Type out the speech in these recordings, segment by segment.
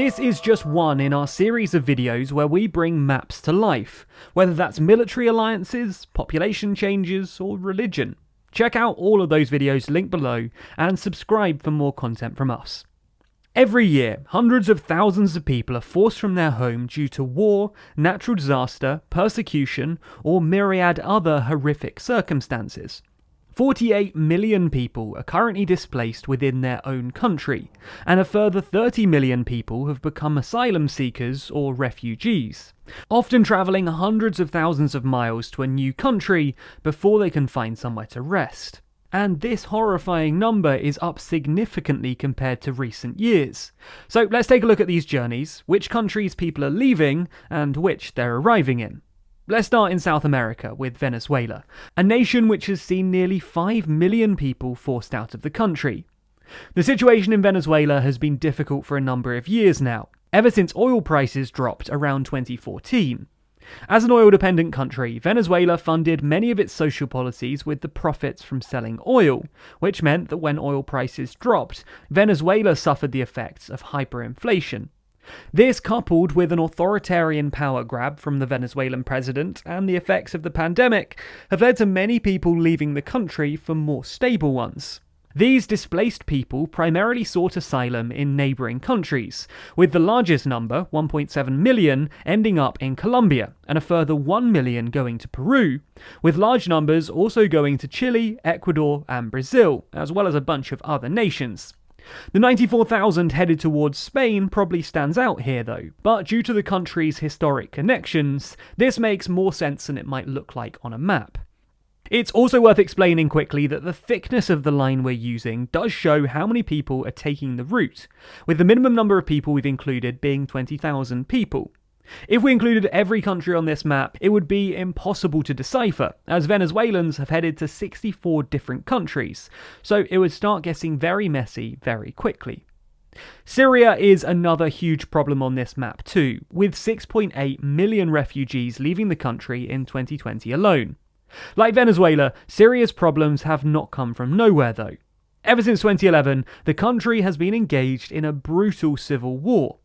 This is just one in our series of videos where we bring maps to life, whether that's military alliances, population changes, or religion. Check out all of those videos linked below and subscribe for more content from us. Every year, hundreds of thousands of people are forced from their home due to war, natural disaster, persecution, or myriad other horrific circumstances. 48 million people are currently displaced within their own country, and a further 30 million people have become asylum seekers or refugees, often travelling hundreds of thousands of miles to a new country before they can find somewhere to rest. And this horrifying number is up significantly compared to recent years. So let's take a look at these journeys, which countries people are leaving, and which they're arriving in. Let's start in South America with Venezuela, a nation which has seen nearly 5 million people forced out of the country. The situation in Venezuela has been difficult for a number of years now, ever since oil prices dropped around 2014. As an oil-dependent country, Venezuela funded many of its social policies with the profits from selling oil, which meant that when oil prices dropped, Venezuela suffered the effects of hyperinflation. This, coupled with an authoritarian power grab from the Venezuelan president and the effects of the pandemic, have led to many people leaving the country for more stable ones. These displaced people primarily sought asylum in neighbouring countries, with the largest number, 1.7 million, ending up in Colombia, and a further 1 million going to Peru, with large numbers also going to Chile, Ecuador and Brazil, as well as a bunch of other nations. The 94,000 headed towards Spain probably stands out here though, but due to the country's historic connections, this makes more sense than it might look like on a map. It's also worth explaining quickly that the thickness of the line we're using does show how many people are taking the route, with the minimum number of people we've included being 20,000 people. If we included every country on this map, it would be impossible to decipher, as Venezuelans have headed to 64 different countries, so it would start getting very messy very quickly. Syria is another huge problem on this map too, with 6.8 million refugees leaving the country in 2020 alone. Like Venezuela, Syria's problems have not come from nowhere though. Ever since 2011, the country has been engaged in a brutal civil war.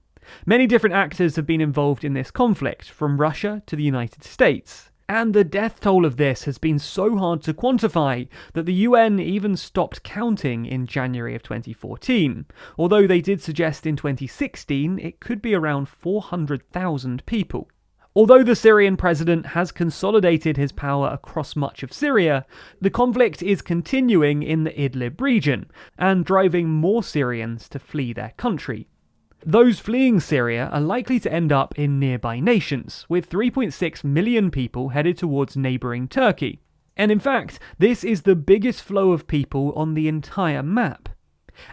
Many different actors have been involved in this conflict, from Russia to the United States. And the death toll of this has been so hard to quantify that the UN even stopped counting in January of 2014, although they did suggest in 2016 it could be around 400,000 people. Although the Syrian president has consolidated his power across much of Syria, the conflict is continuing in the Idlib region, and driving more Syrians to flee their country. Those fleeing Syria are likely to end up in nearby nations, with 3.6 million people headed towards neighbouring Turkey. And in fact, this is the biggest flow of people on the entire map.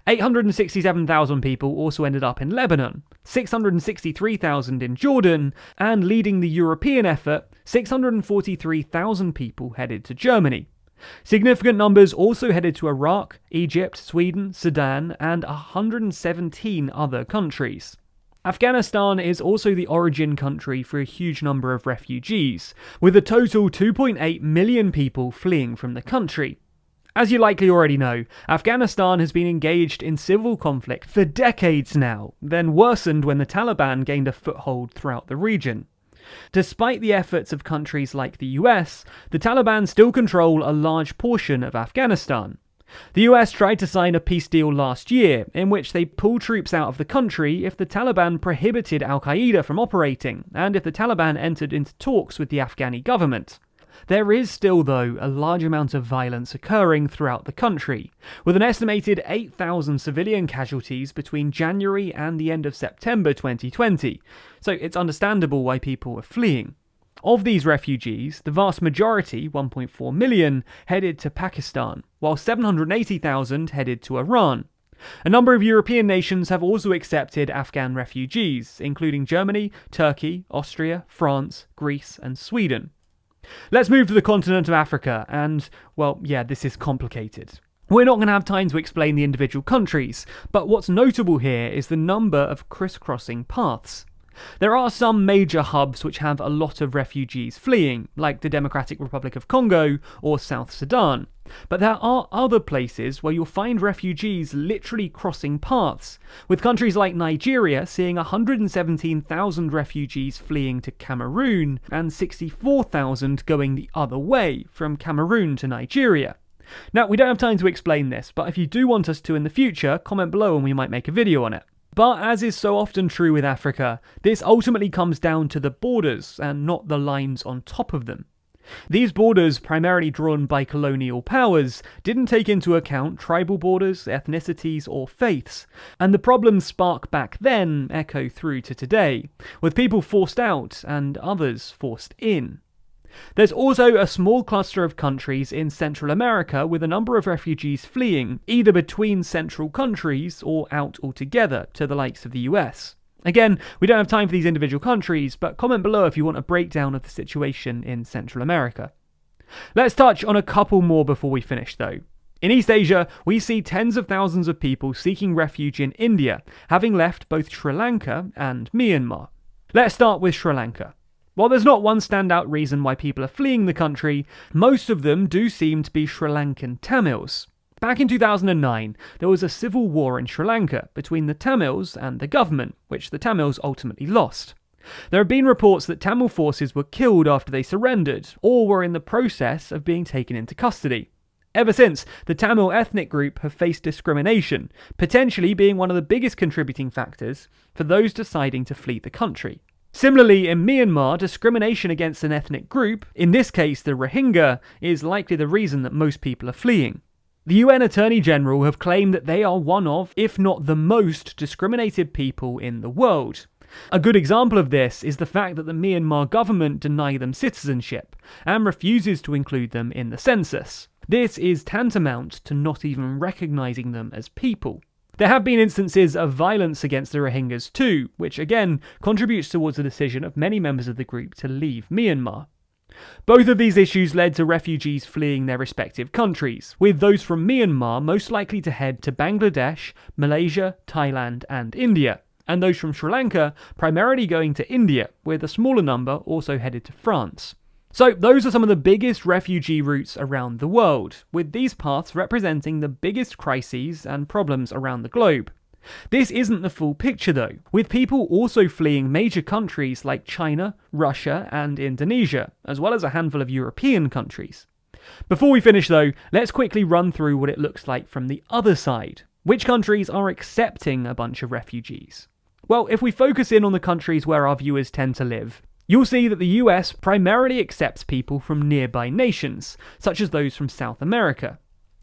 867,000 people also ended up in Lebanon, 663,000 in Jordan, and leading the European effort, 643,000 people headed to Germany. Significant numbers also headed to Iraq, Egypt, Sweden, Sudan, and 117 other countries. Afghanistan is also the origin country for a huge number of refugees, with a total 2.8 million people fleeing from the country. As you likely already know, Afghanistan has been engaged in civil conflict for decades now, then worsened when the Taliban gained a foothold throughout the region. Despite the efforts of countries like the US, the Taliban still control a large portion of Afghanistan. The US tried to sign a peace deal last year, in which they pulled troops out of the country if the Taliban prohibited Al-Qaeda from operating, and if the Taliban entered into talks with the Afghani government. There is still, though, a large amount of violence occurring throughout the country, with an estimated 8,000 civilian casualties between January and the end of September 2020, so it's understandable why people are fleeing. Of these refugees, the vast majority, 1.4 million, headed to Pakistan, while 780,000 headed to Iran. A number of European nations have also accepted Afghan refugees, including Germany, Turkey, Austria, France, Greece and Sweden. Let's move to the continent of Africa, and, well, yeah, this is complicated. We're not going to have time to explain the individual countries, but what's notable here is the number of crisscrossing paths. There are some major hubs which have a lot of refugees fleeing, like the Democratic Republic of Congo or South Sudan. But there are other places where you'll find refugees literally crossing paths, with countries like Nigeria seeing 117,000 refugees fleeing to Cameroon and 64,000 going the other way from Cameroon to Nigeria. Now, we don't have time to explain this, but if you do want us to in the future, comment below and we might make a video on it. But as is so often true with Africa, this ultimately comes down to the borders and not the lines on top of them. These borders, primarily drawn by colonial powers, didn't take into account tribal borders, ethnicities, or faiths, and the problems sparked back then echo through to today, with people forced out and others forced in. There's also a small cluster of countries in Central America with a number of refugees fleeing, either between central countries or out altogether to the likes of the US. Again, we don't have time for these individual countries, but comment below if you want a breakdown of the situation in Central America. Let's touch on a couple more before we finish though. In East Asia, we see tens of thousands of people seeking refuge in India, having left both Sri Lanka and Myanmar. Let's start with Sri Lanka. While there's not one standout reason why people are fleeing the country, most of them do seem to be Sri Lankan Tamils. Back in 2009, there was a civil war in Sri Lanka between the Tamils and the government, which the Tamils ultimately lost. There have been reports that Tamil forces were killed after they surrendered, or were in the process of being taken into custody. Ever since, the Tamil ethnic group have faced discrimination, potentially being one of the biggest contributing factors for those deciding to flee the country. Similarly, in Myanmar, discrimination against an ethnic group, in this case the Rohingya, is likely the reason that most people are fleeing. The UN Attorney General have claimed that they are one of, if not the most, discriminated people in the world. A good example of this is the fact that the Myanmar government deny them citizenship, and refuses to include them in the census. This is tantamount to not even recognising them as people. There have been instances of violence against the Rohingyas too, which again contributes towards the decision of many members of the group to leave Myanmar. Both of these issues led to refugees fleeing their respective countries, with those from Myanmar most likely to head to Bangladesh, Malaysia, Thailand and India, and those from Sri Lanka primarily going to India, with a smaller number also headed to France. So those are some of the biggest refugee routes around the world, with these paths representing the biggest crises and problems around the globe. This isn't the full picture though, with people also fleeing major countries like China, Russia and Indonesia, as well as a handful of European countries. Before we finish though, let's quickly run through what it looks like from the other side. Which countries are accepting a bunch of refugees? Well, if we focus in on the countries where our viewers tend to live, you'll see that the US primarily accepts people from nearby nations, such as those from South America.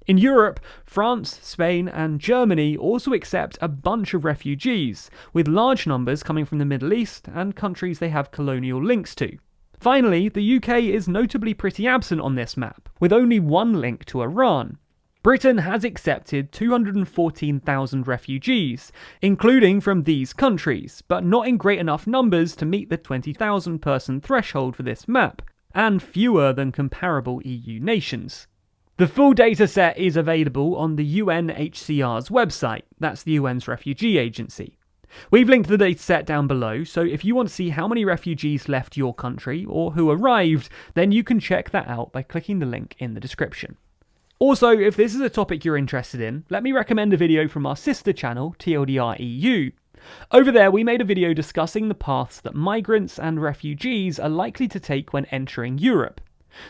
In Europe, France, Spain and Germany also accept a bunch of refugees, with large numbers coming from the Middle East and countries they have colonial links to. Finally, the UK is notably pretty absent on this map, with only one link to Iran. Britain has accepted 214,000 refugees, including from these countries, but not in great enough numbers to meet the 20,000 person threshold for this map, and fewer than comparable EU nations. The full dataset is available on the UNHCR's website, that's the UN's refugee agency. We've linked the dataset down below, so if you want to see how many refugees left your country or who arrived, then you can check that out by clicking the link in the description. Also, if this is a topic you're interested in, let me recommend a video from our sister channel, TLDR EU. Over there, we made a video discussing the paths that migrants and refugees are likely to take when entering Europe.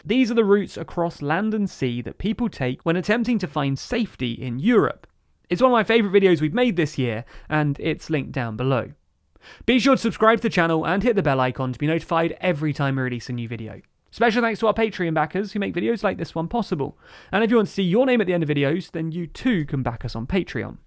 These are the routes across land and sea that people take when attempting to find safety in Europe. It's one of my favourite videos we've made this year, and it's linked down below. Be sure to subscribe to the channel and hit the bell icon to be notified every time we release a new video. Special thanks to our Patreon backers who make videos like this one possible. And if you want to see your name at the end of videos, then you too can back us on Patreon.